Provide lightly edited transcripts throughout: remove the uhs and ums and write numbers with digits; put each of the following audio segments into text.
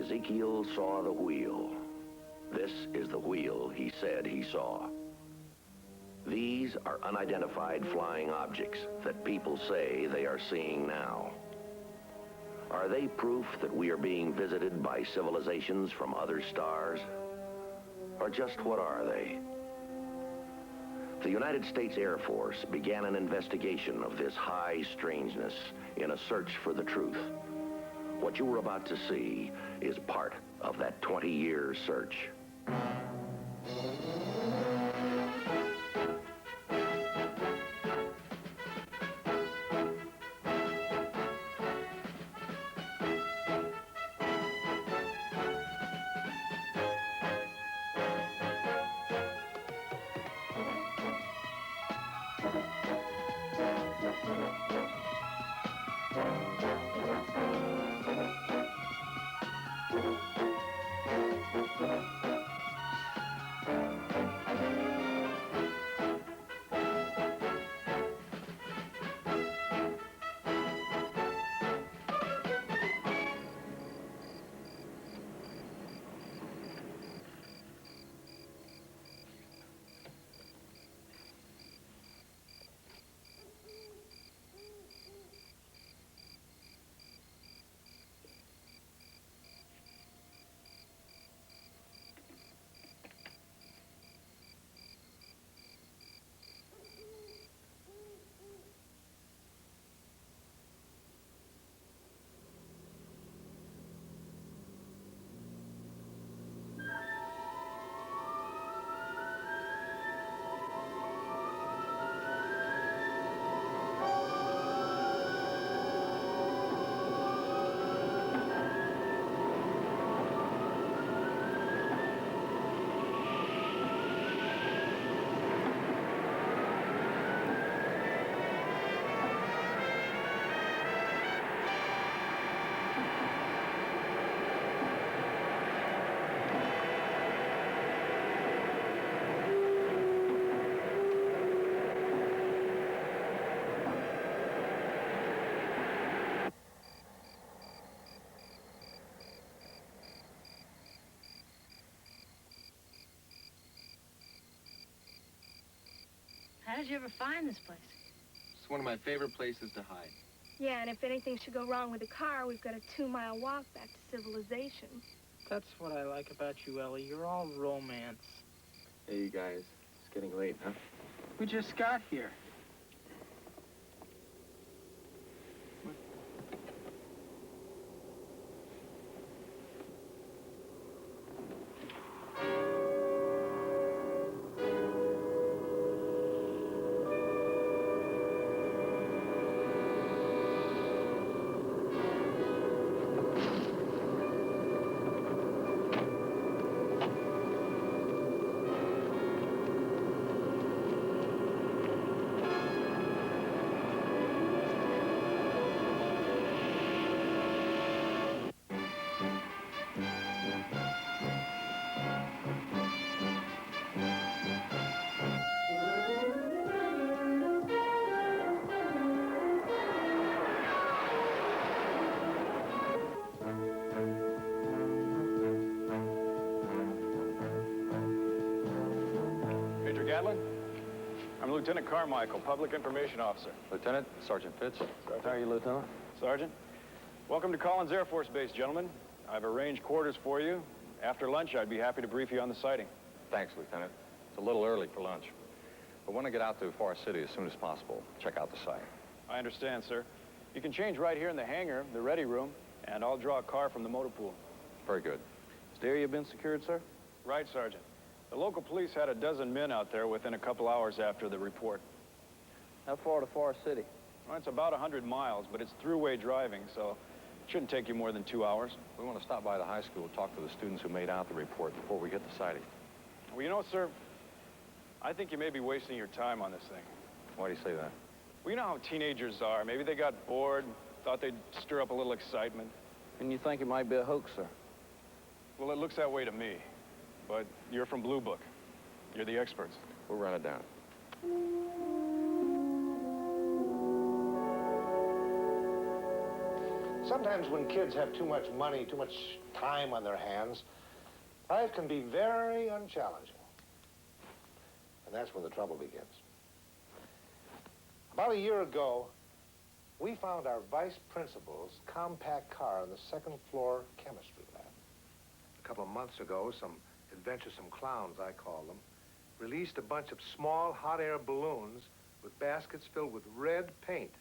Ezekiel saw the wheel. This is the wheel he said he saw. These are unidentified flying objects that people say they are seeing now. Are they proof that we are being visited by civilizations from other stars? Or just what are they? The United States Air Force began an investigation of this high strangeness in a search for the truth. What you were about to see is part of that 20-year search. How did you ever find this place? It's one of my favorite places to hide. Yeah, and if anything should go wrong with the car, we've got a 2-mile walk back to civilization. That's what I like about you, Ellie. You're all romance. Hey, you guys. It's getting late, huh? We just got here. I'm Lieutenant Carmichael, Public Information Officer. Lieutenant, Sergeant Fitz. Sergeant. How are you, Lieutenant? Sergeant. Welcome to Collins Air Force Base, gentlemen. I've arranged quarters for you. After lunch, I'd be happy to brief you on the sighting. Thanks, Lieutenant. It's a little early for lunch. I want to get out to Forest City as soon as possible. Check out the site. I understand, sir. You can change right here in the hangar, the ready room, and I'll draw a car from the motor pool. Very good. Has the area been secured, sir? Right, Sergeant. The local police had a dozen men out there within a couple hours after the report. How far to Forest City? Well, it's about 100 miles, but it's throughway driving, so it shouldn't take you more than 2 hours. We want to stop by the high school and talk to the students who made out the report before we hit the sighting. Well, you know, sir, I think you may be wasting your time on this thing. Why do you say that? Well, you know how teenagers are. Maybe they got bored, thought they'd stir up a little excitement. And you think it might be a hoax, sir? Well, it looks that way to me. But you're from Blue Book. You're the experts. We'll run it down. Sometimes when kids have too much money, too much time on their hands, life can be very unchallenging. And that's when the trouble begins. About a year ago, we found our vice principal's compact car in the second floor chemistry lab. A couple of months ago, some adventuresome clowns, I call them, released a bunch of small hot air balloons with baskets filled with red paint.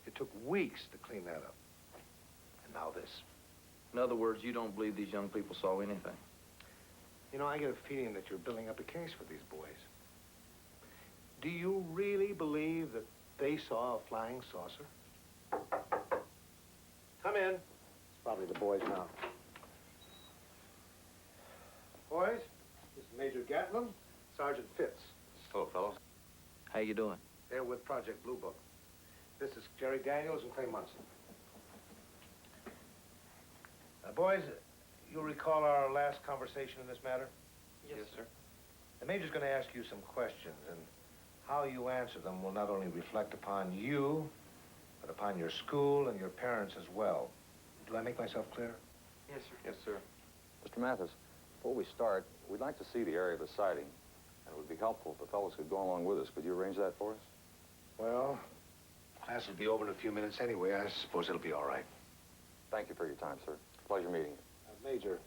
It took weeks to clean that up. And now this. In other words, you don't believe these young people saw anything? You know, I get a feeling that you're building up a case for these boys. Do you really believe that they saw a flying saucer? Come in. It's probably the boys now. Boys, this is Major Gatlin, Sergeant Fitz. Hello, fellows. How you doing? They're with Project Blue Book. This is Jerry Daniels and Clay Munson. Boys, you'll recall our last conversation in this matter? Yes, sir. The Major's going to ask you some questions, and how you answer them will not only reflect upon you, but upon your school and your parents as well. Do I make myself clear? Yes, sir. Yes, sir. Mr. Mathis, before we start, we'd like to see the area of the sighting. And it would be helpful if the fellows could go along with us. Could you arrange that for us? Well, class will be over in a few minutes anyway. I suppose it'll be all right. Thank you for your time, sir. Pleasure meeting you. Major,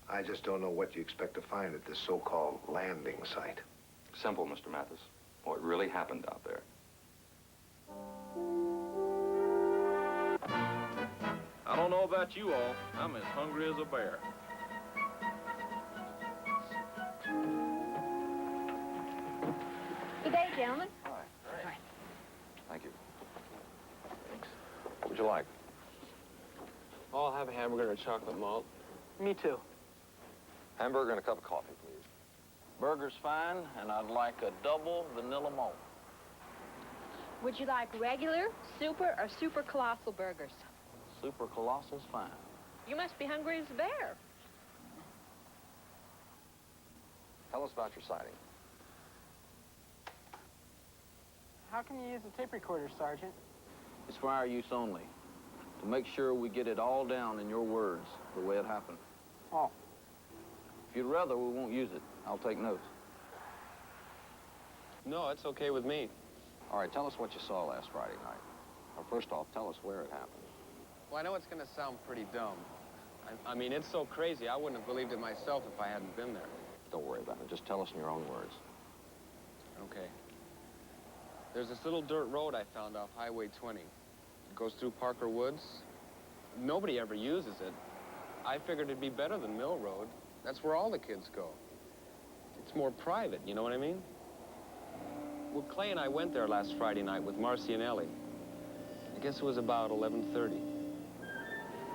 I just don't know what you expect to find at this so-called landing site. Simple, Mr. Mathis. What really happened out there. I don't know about you all. I'm as hungry as a bear. Good day, gentlemen. Hi. Thank you. What would you like? I'll have a hamburger and a chocolate malt. Me too. Hamburger and a cup of coffee, please. Burger's fine, and I'd like a double vanilla malt. Would you like regular, super, or super colossal burgers? Super colossal's fine. You must be hungry as a bear. Tell us about your sighting. How can you use a tape recorder, Sergeant? It's for our use only, to make sure we get it all down in your words, the way it happened. Oh. If you'd rather, we won't use it. I'll take notes. No, it's okay with me. All right, tell us what you saw last Friday night. Well, first off, tell us where it happened. Well, I know it's going to sound pretty dumb. I mean, it's so crazy, I wouldn't have believed it myself if I hadn't been there. Don't worry about it. Just tell us in your own words. Okay. There's this little dirt road I found off Highway 20. It goes through Parker Woods. Nobody ever uses it. I figured it'd be better than Mill Road. That's where all the kids go. It's more private, you know what I mean? Well, Clay and I went there last Friday night with Marcy and Ellie. I guess it was about 11:30.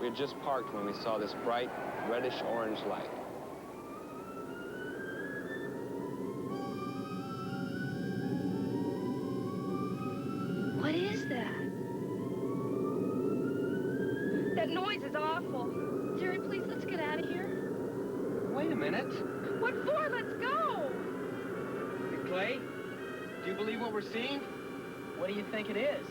We had just parked when we saw this bright, reddish-orange light. What is that? That noise is awful. Jerry, please, let's get out of here. Wait a minute. What for? Let's go. Hey, Clay, do you believe what we're seeing? What do you think it is?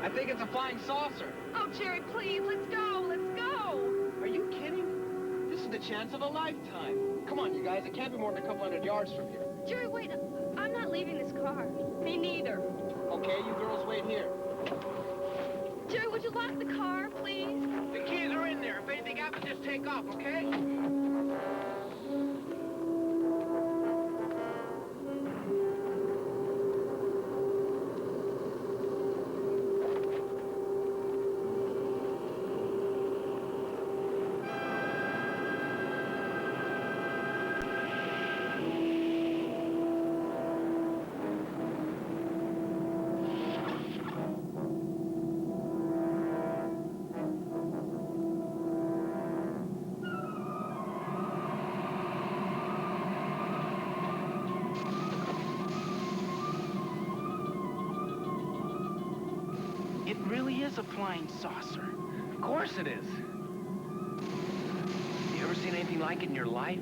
I think it's a flying saucer. Oh, Jerry, please, let's go. Let's go. Are you kidding? This is the chance of a lifetime. Come on, you guys. It can't be more than a couple hundred yards from here. Jerry, wait. I'm not leaving this car. Me neither. Okay, you girls wait here. Jerry, would you lock the car, please? The keys are in there. If anything happens, just take off, okay? It really is a flying saucer. Of course it is. You ever seen anything like it in your life?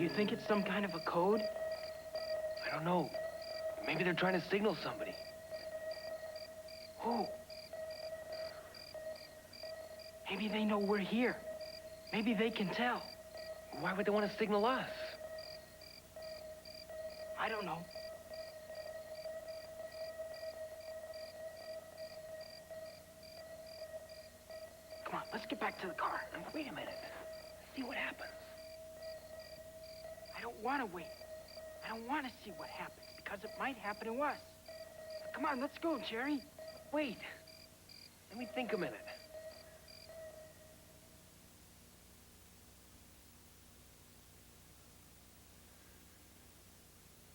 Do you think it's some kind of a code? I don't know. Maybe they're trying to signal somebody. Who? Maybe they know we're here. Maybe they can tell. Why would they want to signal us? I don't know. Come on, let's get back to the car. And wait a minute. See what happens. I don't want to wait. I don't want to see what happens, because it might happen to us. Come on, let's go, Jerry. Wait. Let me think a minute.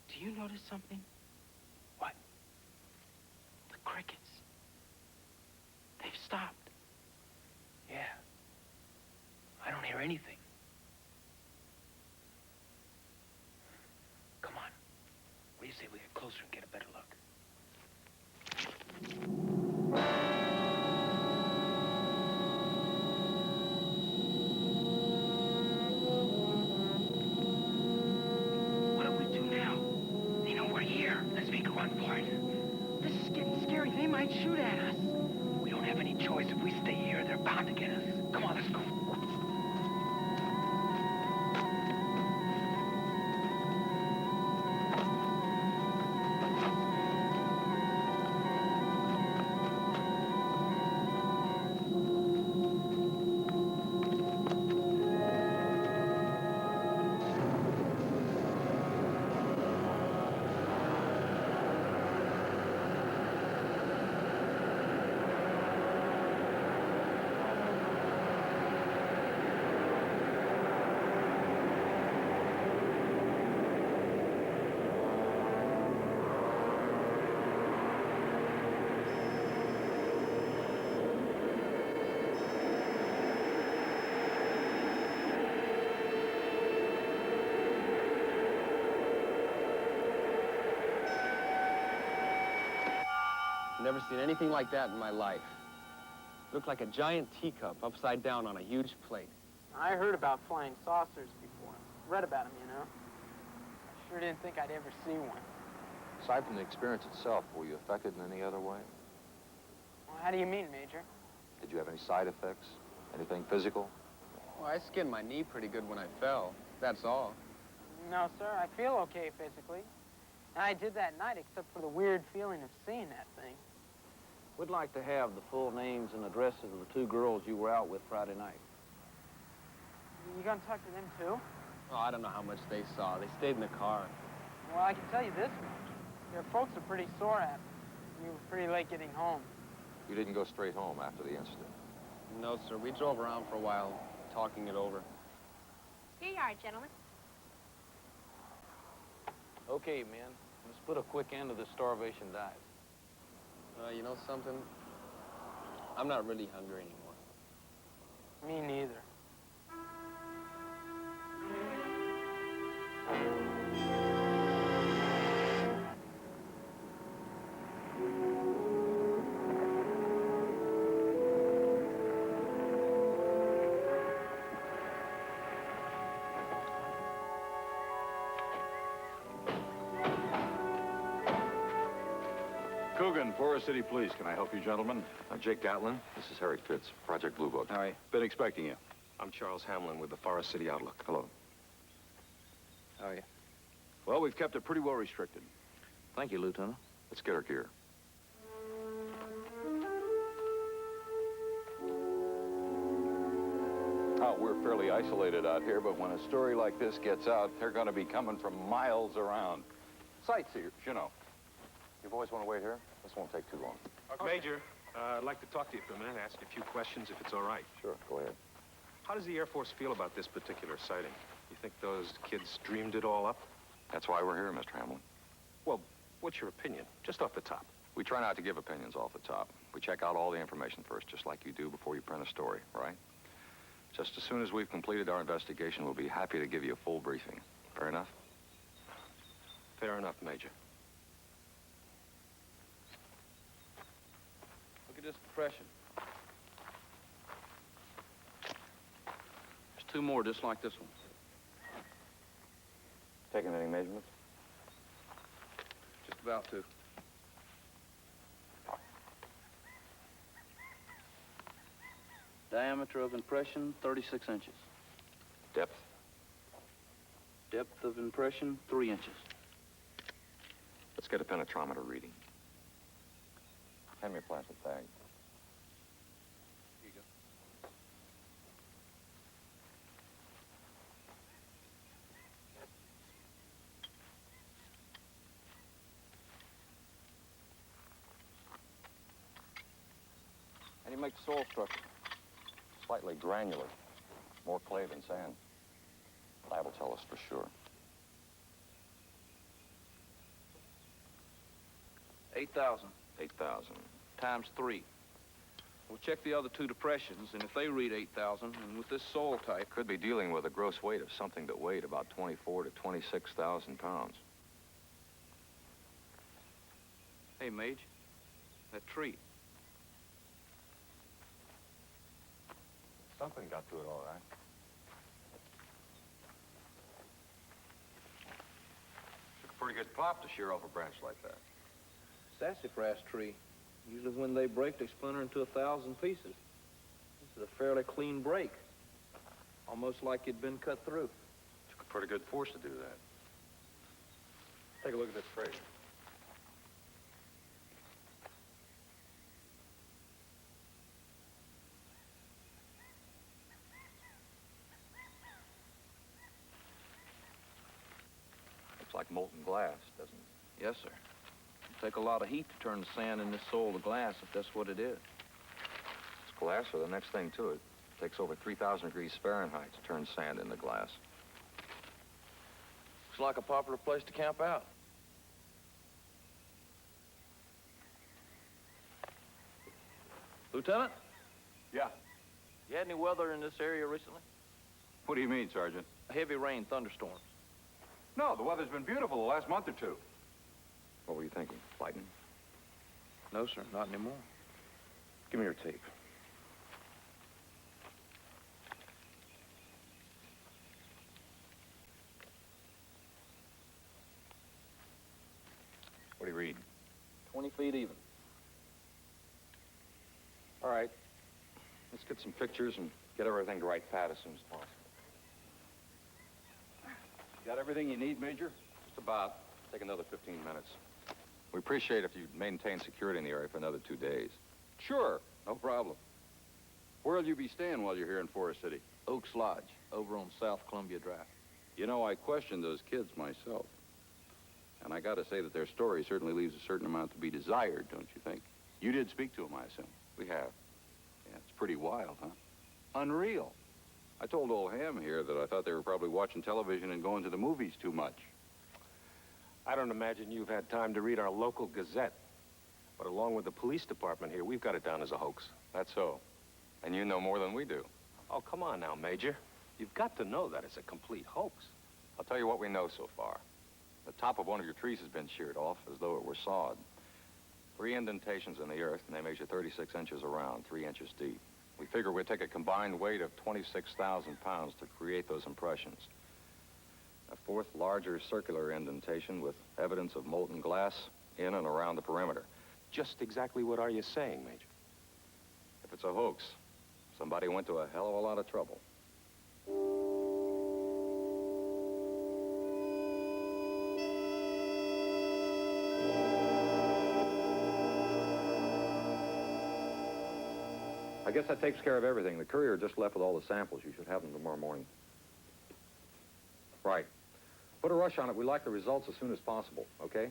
Do you notice something? What? The crickets. They've stopped. Yeah. I don't hear anything. Come on. What do you say we get closer and get a better look? What do we do now? They know we're here. Let's make a run for it. This is getting scary. They might shoot at us. We don't have any choice. If we stay here, they're bound to get us. Come on, let's go. Never seen anything like that in my life. Looked like a giant teacup upside down on a huge plate. I heard about flying saucers before. Read about them, you know. I sure didn't think I'd ever see one. Aside from the experience itself, were you affected in any other way? Well, how do you mean, Major? Did you have any side effects? Anything physical? Well, I skinned my knee pretty good when I fell. That's all. No, sir. I feel okay physically. And I did that night, except for the weird feeling of seeing that thing. We'd like to have the full names and addresses of the 2 girls you were out with Friday night. You gonna talk to them, too? Oh, I don't know how much they saw. They stayed in the car. Well, I can tell you this much. Their folks are pretty sore at me. We were pretty late getting home. You didn't go straight home after the incident? No, sir. We drove around for a while, talking it over. Here you are, gentlemen. Okay, men. Let's put a quick end to this starvation diet. You know something? I'm not really hungry anymore. Me neither. Coogan, Forest City Police. Can I help you, gentlemen? Jake Gatlin, this is Harry Pitts, Project Blue Book. Hi. Been expecting you. I'm Charles Hamlin with the Forest City Outlook. Hello. How are you? Well, we've kept it pretty well restricted. Thank you, Lieutenant. Let's get our gear. Oh, we're fairly isolated out here, but when a story like this gets out, they're going to be coming from miles around. Sightseers, you know. You boys want to wait here? This won't take too long. Major, I'd like to talk to you for a minute and ask you a few questions if it's all right. Sure, go ahead. How does the Air Force feel about this particular sighting? You think those kids dreamed it all up? That's why we're here, Mr. Hamlin. Well, what's your opinion? Just off the top. We try not to give opinions off the top. We check out all the information first, just like you do before you print a story, right? Just as soon as we've completed our investigation, we'll be happy to give you a full briefing. Fair enough? Fair enough, Major. Look at this depression. There's 2 more just like this one. Taking any measurements? Just about to. Diameter of impression, 36 inches. Depth? Depth of impression, 3 inches. Let's get a penetrometer reading. Hand me a plastic bag. Here you go. How do you make the soil structure? Slightly granular. More clay than sand. Lab will tell us for sure. 8,000. 8,000. Times 3. We'll check the other 2 depressions, and if they read 8,000, and with this soil type... Could be dealing with a gross weight of something that weighed about 24 to 26,000 pounds. Hey, Mage, that tree. Something got to it, all right. Took a pretty good pop to shear off a branch like that. Sassafras tree. Usually when they break, they splinter into 1,000 pieces. This is a fairly clean break. Almost like it'd been cut through. Took a pretty good force to do that. Take a look at this tree. Looks like molten glass, doesn't it? Yes, sir. It'll take a lot of heat to turn the sand in this soil to glass, if that's what it is. It's glass or the next thing to it. It takes over 3,000 degrees Fahrenheit to turn sand into glass. Looks like a popular place to camp out. Lieutenant? Yeah. You had any weather in this area recently? What do you mean, Sergeant? Heavy rain, thunderstorms. No, the weather's been beautiful the last month or two. What were you thinking? Lightning? No, sir, not anymore. Give me your tape. What do you read? 20 feet even. All right. Let's get some pictures and get everything to right pad as soon as possible. Got everything you need, Major? Just about. Take another 15 minutes. We appreciate if you'd maintain security in the area for another 2 days. Sure, no problem. Where'll you be staying while you're here in Forest City? Oaks Lodge, over on South Columbia Drive. You know, I questioned those kids myself. And I gotta say that their story certainly leaves a certain amount to be desired, don't you think? You did speak to them, I assume. We have. Yeah, it's pretty wild, huh? Unreal. I told old Ham here that I thought they were probably watching television and going to the movies too much. I don't imagine you've had time to read our local Gazette. But along with the police department here, we've got it down as a hoax. That's so. And you know more than we do. Oh, come on now, Major. You've got to know that it's a complete hoax. I'll tell you what we know so far. The top of one of your trees has been sheared off as though it were sawed. 3 indentations in the earth, and they measure 36 inches around, 3 inches deep. We figure we'd take a combined weight of 26,000 pounds to create those impressions. A 4th larger circular indentation with evidence of molten glass in and around the perimeter. Just exactly what are you saying, Major? If it's a hoax, somebody went to a hell of a lot of trouble. I guess that takes care of everything. The courier just left with all the samples. You should have them tomorrow morning. Right. Put a rush on it. We'd like the results as soon as possible, okay?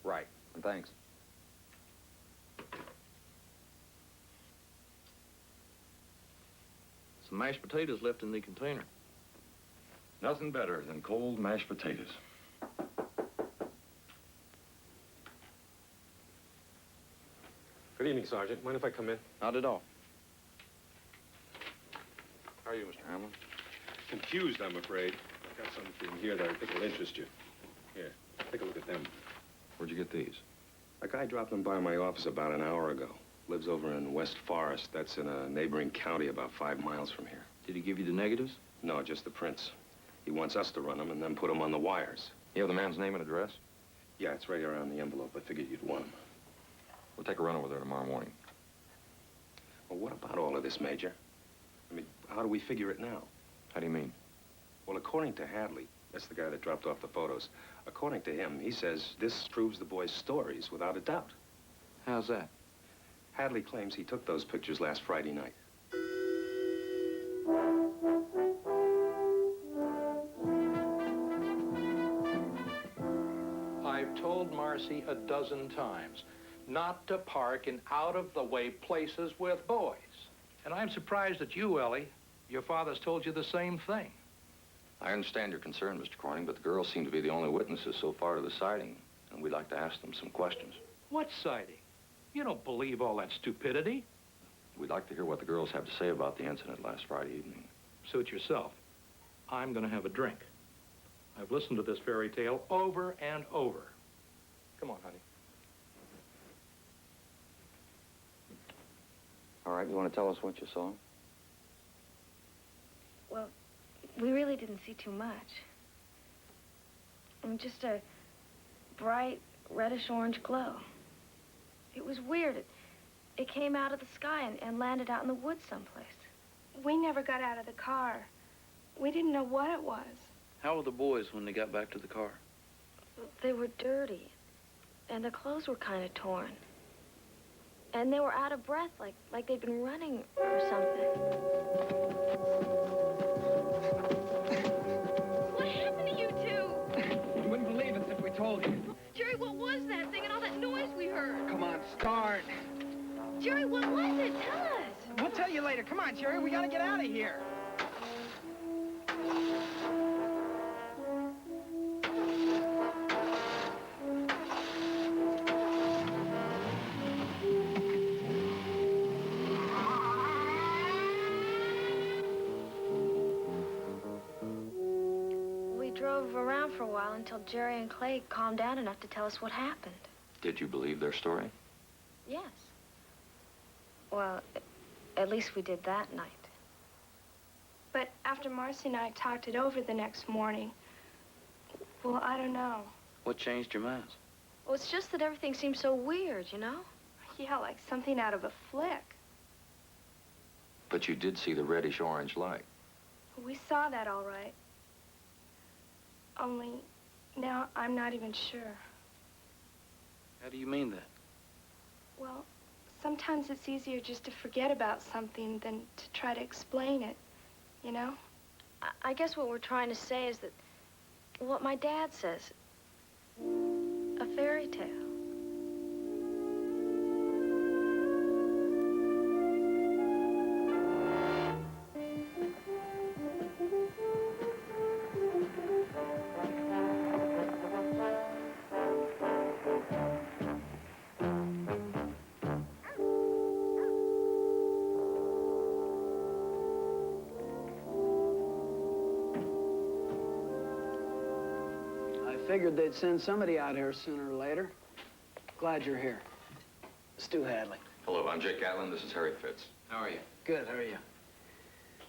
Right. And thanks. Some mashed potatoes left in the container. Nothing better than cold mashed potatoes. Good evening, Sergeant. Mind if I come in? Not at all. How are you, Mr. Hamlin? Confused, I'm afraid. I've got something here that I think will interest you. Here, take a look at them. Where'd you get these? A guy dropped them by my office about an hour ago. Lives over in West Forest. That's in a neighboring county about 5 miles from here. Did he give you the negatives? No, just the prints. He wants us to run them and then put them on the wires. You have the man's name and address? Yeah, it's right around the envelope. I figured you'd want them. We'll take a run over there tomorrow morning. Well, what about all of this, Major? I mean, how do we figure it now? How do you mean? Well, according to Hadley, that's the guy that dropped off the photos. According to him, he says this proves the boys' stories without a doubt. How's that? Hadley claims he took those pictures last Friday night. I've told Marcy a dozen times not to park in out-of-the-way places with boys. And I'm surprised at you, Ellie. Your father's told you the same thing. I understand your concern, Mr. Corning, but the girls seem to be the only witnesses so far to the sighting, and we'd like to ask them some questions. What sighting? You don't believe all that stupidity. We'd like to hear what the girls have to say about the incident last Friday evening. Suit yourself. I'm going to have a drink. I've listened to this fairy tale over and over. Come on, honey. All right, you want to tell us what you saw? Well, we really didn't see too much. I mean, just a bright reddish-orange glow. It was weird. It came out of the sky and landed out in the woods someplace. We never got out of the car. We didn't know what it was. How were the boys when they got back to the car? They were dirty, and their clothes were kind of torn. And they were out of breath, like they'd been running or something. What happened to you two? You wouldn't believe us if we told you. Jerry, what was that thing and all that noise we heard? Come on, start. Jerry, what was it? Tell us. We'll tell you later. Come on, Jerry, we gotta get out of here. We drove around for a while until Jerry and Clay calmed down enough to tell us what happened. Did you believe their story? Yes. Well, at least we did that night. But after Marcy and I talked it over the next morning, well, I don't know. What changed your minds? Well, it's just that everything seems so weird, you know? Yeah, like something out of a flick. But you did see the reddish-orange light. We saw that all right. Only now I'm not even sure. How do you mean that? Well, sometimes it's easier just to forget about something than to try to explain it, you know? I guess what we're trying to say is that what my dad says, a fairy tale. Figured they'd send somebody out here sooner or later. Glad you're here. Stu Hadley. Hello, I'm Jake Gatlin. This is Harry Fitz. How are you? Good, how are you?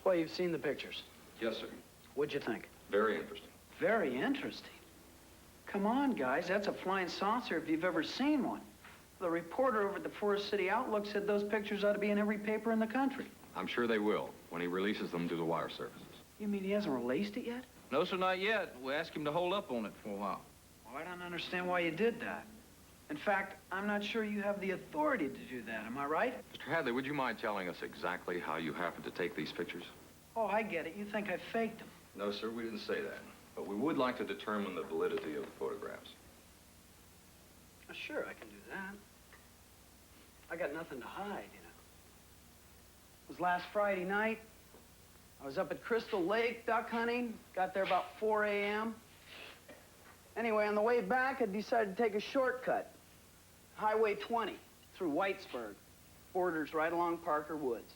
Well, you've seen the pictures. Yes, sir. What'd you think? Very interesting. Very interesting. Come on, guys, that's a flying saucer if you've ever seen one. The reporter over at the Forest City Outlook said those pictures ought to be in every paper in the country. I'm sure they will, when he releases them to the wire services. You mean he hasn't released it yet? No, sir, not yet. We asked him to hold up on it for a while. Well, I don't understand why you did that. In fact, I'm not sure you have the authority to do that, am I right? Mr. Hadley, would you mind telling us exactly how you happened to take these pictures? Oh, I get it. You think I faked them. No, sir, we didn't say that. But we would like to determine the validity of the photographs. Sure, I can do that. I got nothing to hide, you know. It was last Friday night. I was up at Crystal Lake duck hunting. Got there about 4 a.m. Anyway, on the way back, I decided to take a shortcut. Highway 20 through Whitesburg. Borders right along Parker Woods.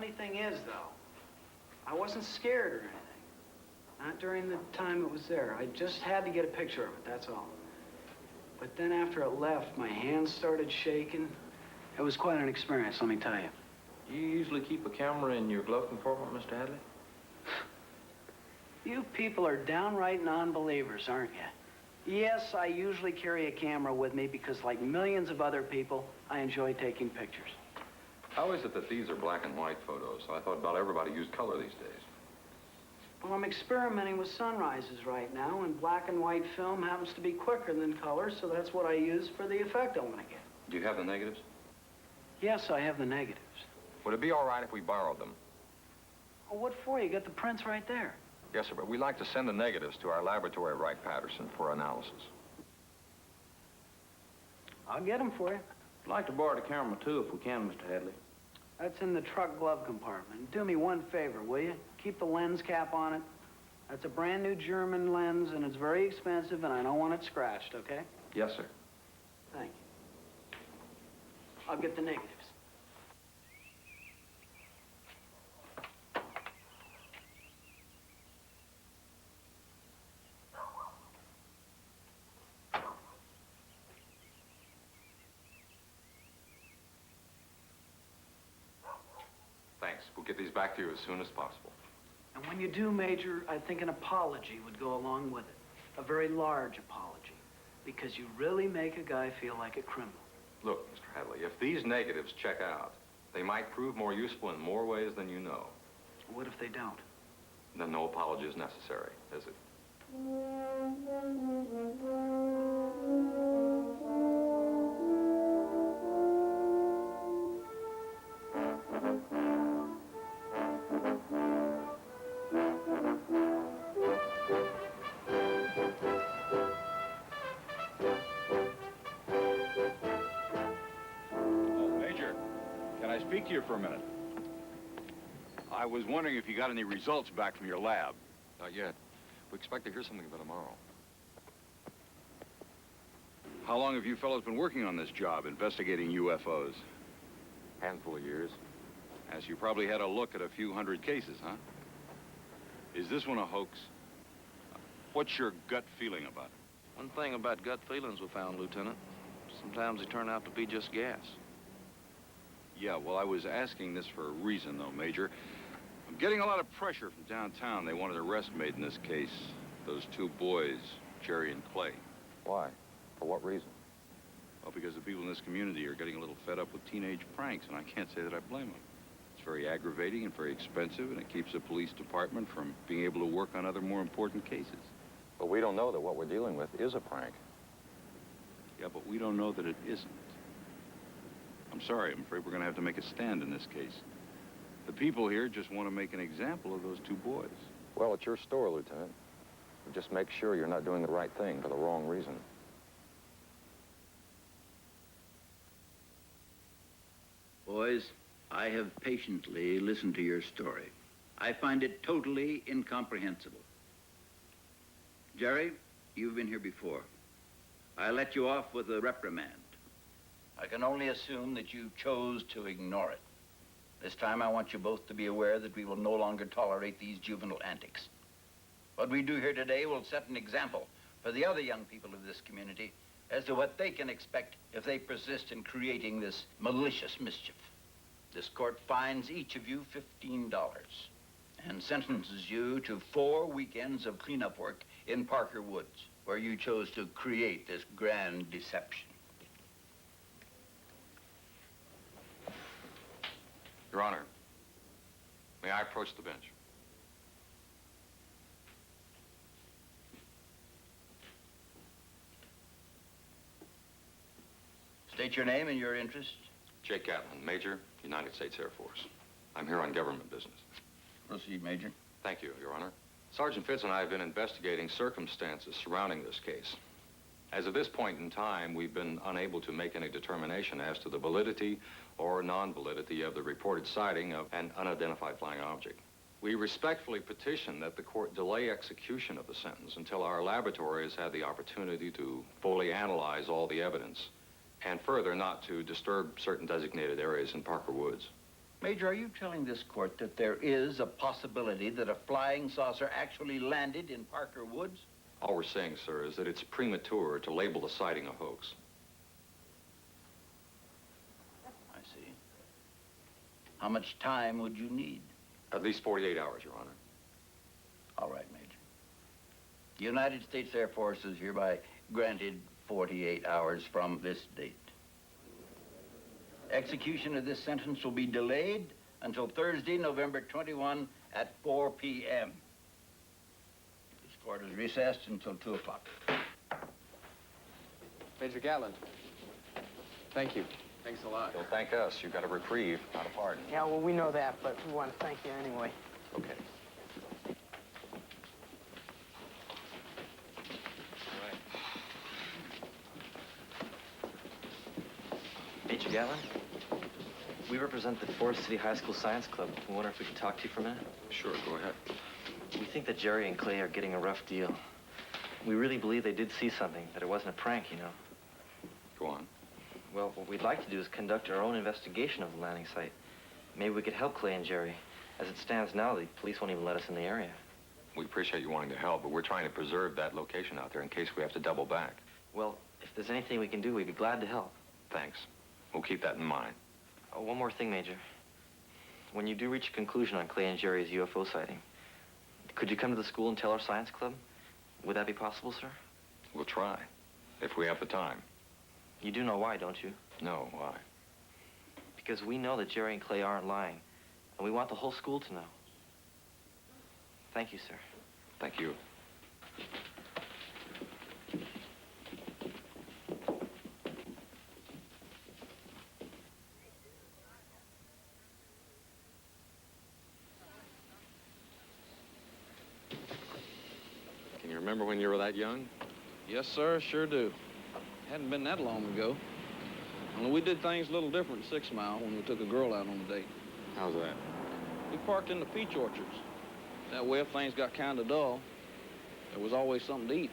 funny thing is, though, I wasn't scared or anything. Not during the time it was there. I just had to get a picture of it, that's all. But then after it left, my hands started shaking. It was quite an experience, let me tell you. You usually keep a camera in your glove compartment, Mr. Hadley? You people are downright non-believers, aren't you? Yes, I usually carry a camera with me because, like millions of other people, I enjoy taking pictures. How is it that these are black and white photos? I thought about everybody used color these days. Well, I'm experimenting with sunrises right now, and black and white film happens to be quicker than color, so that's what I use for the effect I want to get. Do you have the negatives? Yes, I have the negatives. Would it be all right if we borrowed them? Well, what for? You got the prints right there. Yes, sir, but we'd like to send the negatives to our laboratory at Wright-Patterson for analysis. I'll get them for you. I'd like to borrow the camera, too, if we can, Mr. Hadley. That's in the truck glove compartment. Do me one favor, will you? Keep the lens cap on it. That's a brand new German lens, and it's very expensive, and I don't want it scratched, okay? Yes, sir. Thank you. I'll get the negatives. Thanks. We'll get these back to you as soon as possible. And when you do, Major, I think an apology would go along with it. A very large apology. Because you really make a guy feel like a criminal. Look, Mr. Hadley, if these negatives check out, they might prove more useful in more ways than you know. What if they don't? Then no apology is necessary, is it? Speak to you for a minute. I was wondering if you got any results back from your lab. Not yet. We expect to hear something by tomorrow. How long have you fellows been working on this job, investigating UFOs? Handful of years. As you probably had a look at a few hundred cases, huh? Is this one a hoax? What's your gut feeling about it? One thing about gut feelings we found, Lieutenant. Sometimes they turn out to be just gas. Yeah, well, I was asking this for a reason, though, Major. I'm getting a lot of pressure from downtown. They wanted an arrest made in this case. Those two boys, Jerry and Clay. Why? For what reason? Well, because the people in this community are getting a little fed up with teenage pranks, and I can't say that I blame them. It's very aggravating and very expensive, and it keeps the police department from being able to work on other more important cases. But we don't know that what we're dealing with is a prank. Yeah, but we don't know that it isn't. I'm sorry, I'm afraid we're going to have to make a stand in this case. The people here just want to make an example of those two boys. Well, it's your store, Lieutenant. Just make sure you're not doing the right thing for the wrong reason. Boys, I have patiently listened to your story. I find it totally incomprehensible. Jerry, you've been here before. I let you off with a reprimand. I can only assume that you chose to ignore it. This time I want you both to be aware that we will no longer tolerate these juvenile antics. What we do here today will set an example for the other young people of this community as to what they can expect if they persist in creating this malicious mischief. This court fines each of you $15 and sentences you to 4 weekends of cleanup work in Parker Woods, where you chose to create this grand deception. Your Honor, may I approach the bench? State your name and your interest. Jake Gatlin, Major, United States Air Force. I'm here on government business. Proceed, Major. Thank you, Your Honor. Sergeant Fitz and I have been investigating circumstances surrounding this case. As of this point in time, we've been unable to make any determination as to the validity or non-validity of the reported sighting of an unidentified flying object. We respectfully petition that the court delay execution of the sentence until our laboratory has had the opportunity to fully analyze all the evidence, and further, not to disturb certain designated areas in Parker Woods. Major, are you telling this court that there is a possibility that a flying saucer actually landed in Parker Woods? All we're saying, sir, is that it's premature to label the sighting a hoax. I see. How much time would you need? At least 48 hours, Your Honor. All right, Major. The United States Air Force is hereby granted 48 hours from this date. Execution of this sentence will be delayed until Thursday, November 21 at 4 p.m. This court is recessed until 2 o'clock. Major Gatlin, thank you. Thanks a lot. You'll thank us. You got a reprieve, not a pardon. Yeah, well, we know that, but we want to thank you anyway. Okay. Major Gatlin, we represent the Forest City High School Science Club. We wonder if we could talk to you for a minute. Sure, go ahead. We think that Jerry and Clay are getting a rough deal. We really believe they did see something, that it wasn't a prank, you know. Go on. Well, what we'd like to do is conduct our own investigation of the landing site. Maybe we could help Clay and Jerry. As it stands now, the police won't even let us in the area. We appreciate you wanting to help, but we're trying to preserve that location out there in case we have to double back. Well, if there's anything we can do, we'd be glad to help. Thanks. We'll keep that in mind. Oh, one more thing, Major. When you do reach a conclusion on Clay and Jerry's UFO sighting, could you come to the school and tell our science club? Would that be possible, sir? We'll try, if we have the time. You do know why, don't you? No, why? Because we know that Jerry and Clay aren't lying, and we want the whole school to know. Thank you, sir. Thank you. Can you remember when you were that young? Yes, sir, sure do. Hadn't been that long ago. Only we did things a little different in 6 Mile when we took a girl out on a date. How's that? We parked in the peach orchards. That way, if things got kind of dull, there was always something to eat.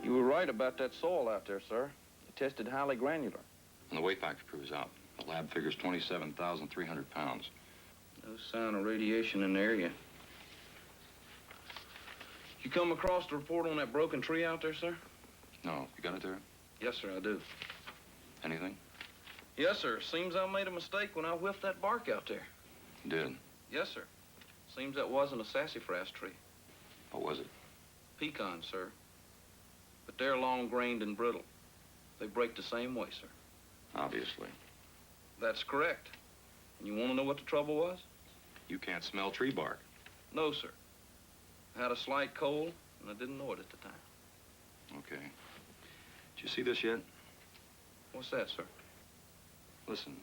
You were right about that soil out there, sir. It tested highly granular. And the weight factor proves out. The lab figures 27,300 pounds. No sign of radiation in the area. You come across the report on that broken tree out there, sir? No. You got it there? Yes, sir, I do. Anything? Yes, sir. Seems I made a mistake when I whiffed that bark out there. You did? Yes, sir. Seems that wasn't a sassafras tree. What was it? Pecan, sir. But they're long-grained and brittle. They break the same way, sir. Obviously. That's correct. And you want to know what the trouble was? You can't smell tree bark. No, sir. I had a slight cold, and I didn't know it at the time. Okay. Did you see this yet? What's that, sir? Listen,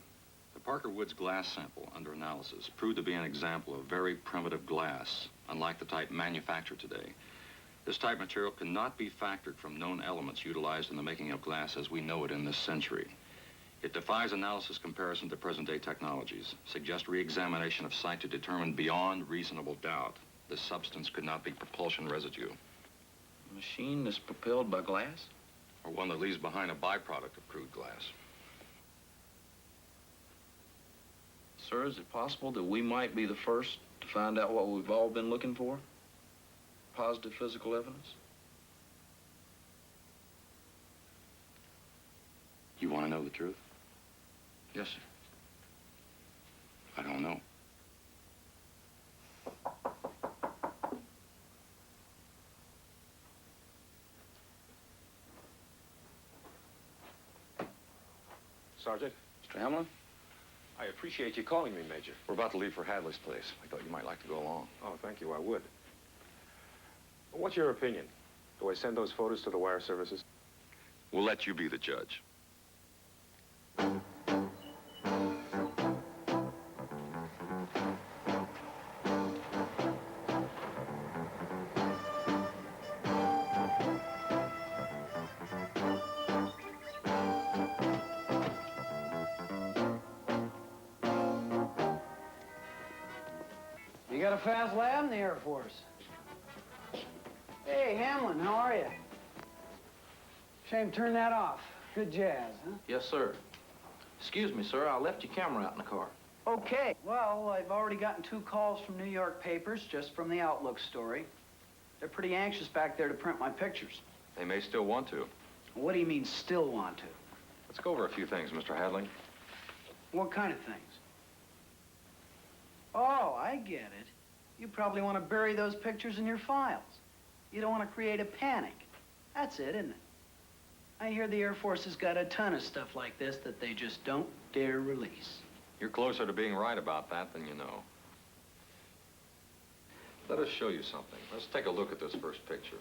the Parker Woods glass sample under analysis proved to be an example of very primitive glass, unlike the type manufactured today. This type material cannot be factored from known elements utilized in the making of glass as we know it in this century. It defies analysis comparison to present-day technologies, suggests re-examination of site to determine beyond reasonable doubt this substance could not be propulsion residue. A machine that's propelled by glass? Or one that leaves behind a byproduct of crude glass. Sir, is it possible that we might be the first to find out what we've all been looking for? Positive physical evidence? You want to know the truth? Yes, sir. I don't know. Sergeant? Mr. Hamlin? I appreciate you calling me, Major. We're about to leave for Hadley's place. I thought you might like to go along. Oh, thank you, I would. What's your opinion? Do I send those photos to the wire services? We'll let you be the judge. got a fast lab in the Air Force. Hey, Hamlin, how are you? Shame, turn that off. Good jazz, huh? Yes, sir. Excuse me, sir. I left your camera out in the car. Okay. Well, I've already gotten 2 calls from New York papers just from the Outlook story. They're pretty anxious back there to print my pictures. They may still want to. What do you mean, still want to? Let's go over a few things, Mr. Hadley. What kind of things? Oh, I get it. You probably want to bury those pictures in your files. You don't want to create a panic. That's it, isn't it? I hear the Air Force has got a ton of stuff like this that they just don't dare release. You're closer to being right about that than you know. Let us show you something. Let's take a look at this first picture.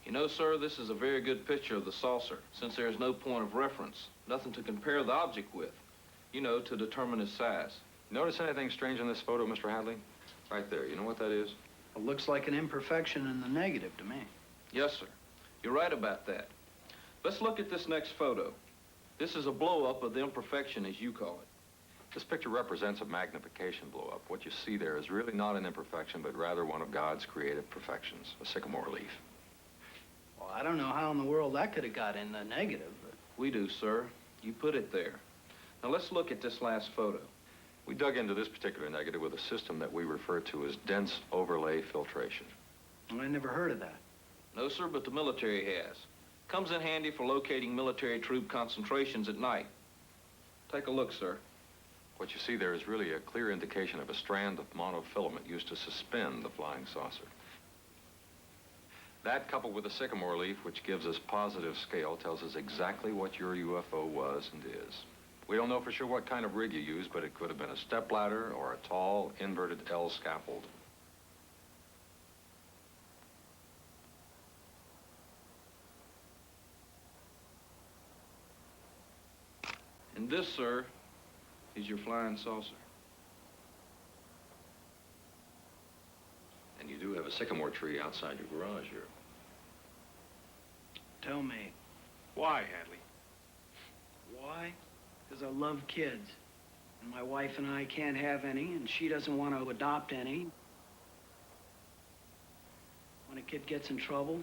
You know, sir, this is a very good picture of the saucer, since there is no point of reference, nothing to compare the object with, you know, to determine its size. Notice anything strange in this photo, Mr. Hadley? Right there. You know what that is? It looks like an imperfection in the negative to me. Yes, sir. You're right about that. Let's look at this next photo. This is a blow-up of the imperfection, as you call it. This picture represents a magnification blow-up. What you see there is really not an imperfection, but rather one of God's creative perfections, a sycamore leaf. Well, I don't know how in the world that could have got in the negative, but... We do, sir. You put it there. Now, let's look at this last photo. We dug into this particular negative with a system that we refer to as dense overlay filtration. Well, I never heard of that. No, sir, but the military has. Comes in handy for locating military troop concentrations at night. Take a look, sir. What you see there is really a clear indication of a strand of monofilament used to suspend the flying saucer. That, coupled with a sycamore leaf, which gives us positive scale, tells us exactly what your UFO was and is. We don't know for sure what kind of rig you used, but it could have been a stepladder or a tall, inverted L scaffold. And this, sir, is your flying saucer. And you do have a sycamore tree outside your garage here. Tell me. Why, Hadley? Why? Because I love kids. And my wife and I can't have any, and she doesn't want to adopt any. When a kid gets in trouble,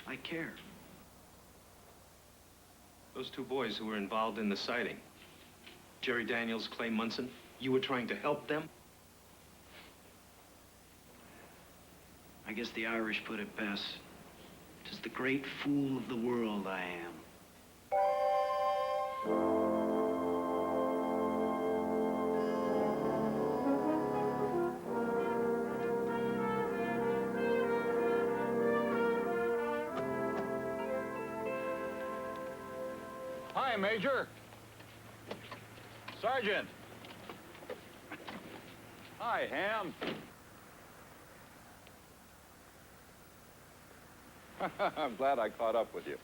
I care. Those 2 boys who were involved in the sighting, Jerry Daniels, Clay Munson, you were trying to help them? I guess the Irish put it best. 'Tis the great fool of the world I am. Hi, Major. Sergeant. Hi, Ham. I'm glad I caught up with you.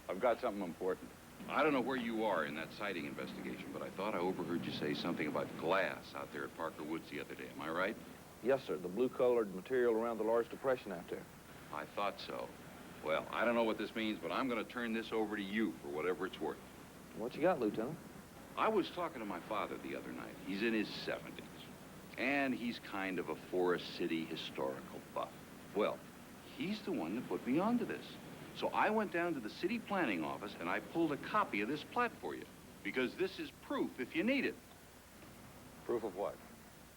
I've got something important. I don't know where you are in that sighting investigation, but I thought I overheard you say something about glass out there at Parker Woods the other day. Am I right? Yes, sir. The blue-colored material around the large depression out there. I thought so. Well, I don't know what this means, but I'm going to turn this over to you for whatever it's worth. What you got, Lieutenant? I was talking to my father the other night. He's in his 70s, and he's kind of a Forest City historical buff. Well, he's the one that put me onto this. So I went down to the city planning office, and I pulled a copy of this plat for you, because this is proof if you need it. Proof of what?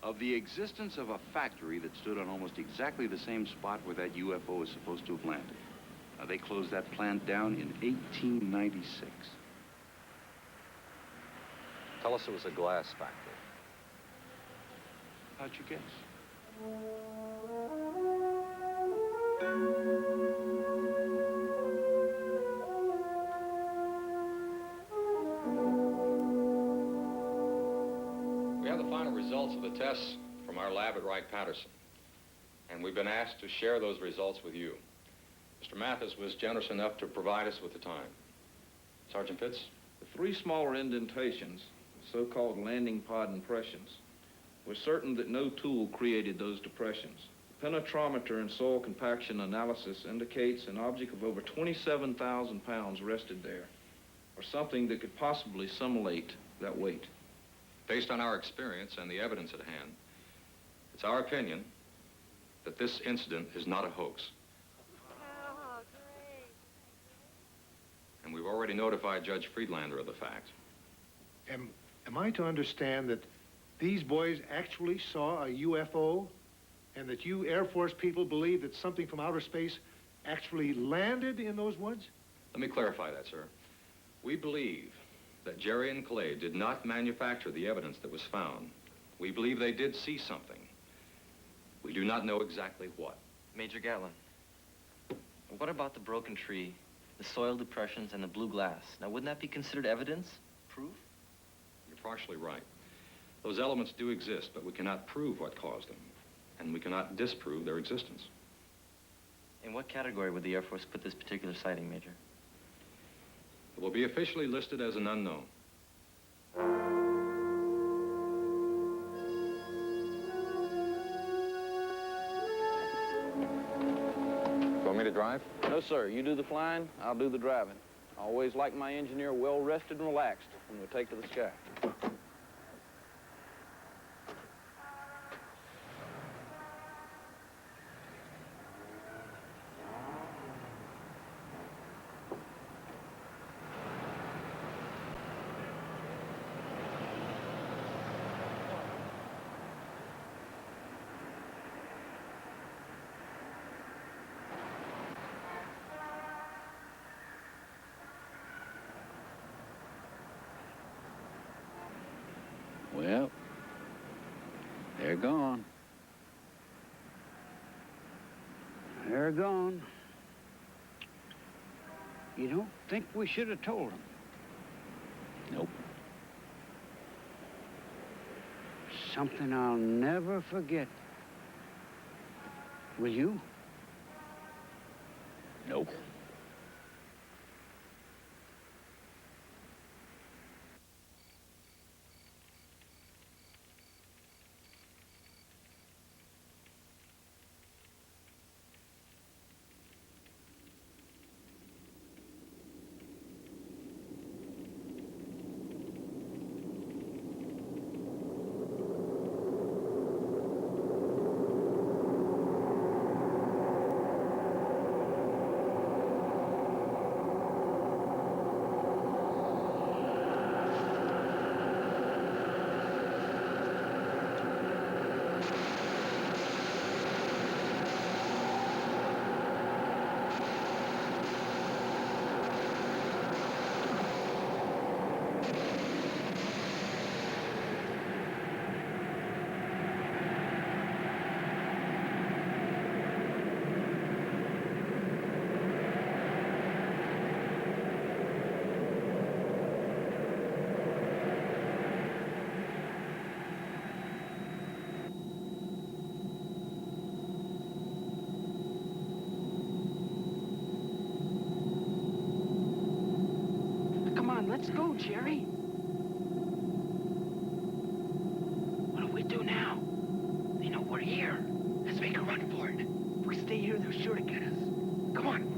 Of the existence of a factory that stood on almost exactly the same spot where that UFO is supposed to have landed. Now, they closed that plant down in 1896. Tell us it was a glass factory. How'd you guess? We have the final results of the tests from our lab at Wright-Patterson, and we've been asked to share those results with you. Mr. Mathis was generous enough to provide us with the time. Sergeant Pitts? The 3 smaller indentations, so-called landing pod impressions, we're certain that no tool created those depressions. The penetrometer and soil compaction analysis indicates an object of over 27,000 pounds rested there, or something that could possibly simulate that weight. Based on our experience and the evidence at hand, it's our opinion that this incident is not a hoax. Oh, great. And we've already notified Judge Friedlander of the fact. Am I to understand that these boys actually saw a UFO and that you Air Force people believe that something from outer space actually landed in those woods? Let me clarify that, sir. We believe that Jerry and Clay did not manufacture the evidence that was found. We believe they did see something. We do not know exactly what. Major Gatlin, what about the broken tree, the soil depressions, and the blue glass? Now, wouldn't that be considered evidence? Proof? You're partially right. Those elements do exist, but we cannot prove what caused them, and we cannot disprove their existence. In what category would the Air Force put this particular sighting, Major? It will be officially listed as an unknown. Want me to drive? No, sir. You do the flying, I'll do the driving. I always like my engineer well-rested and relaxed when we take to the sky. Well, they're gone. They're gone. You don't think we should have told them? Nope. Something I'll never forget. Will you? Nope. Let's go, Jerry. What do we do now? They know we're here. Let's make a run for it. If we stay here, they're sure to get us. Come on.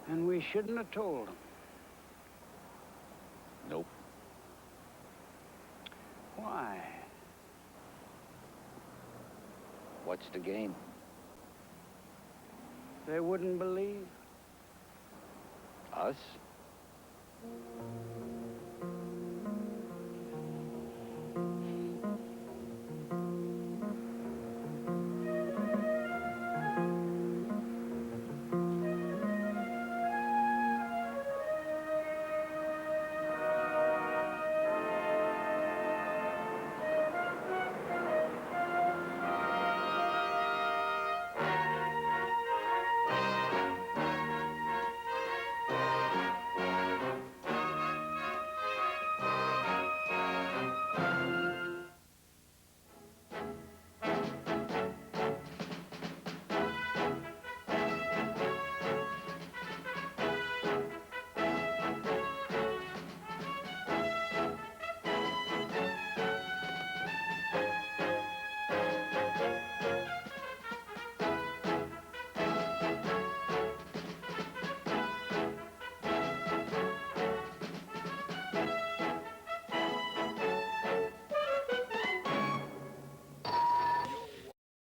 And we shouldn't have told them. Nope. What's the game? They wouldn't believe. Us?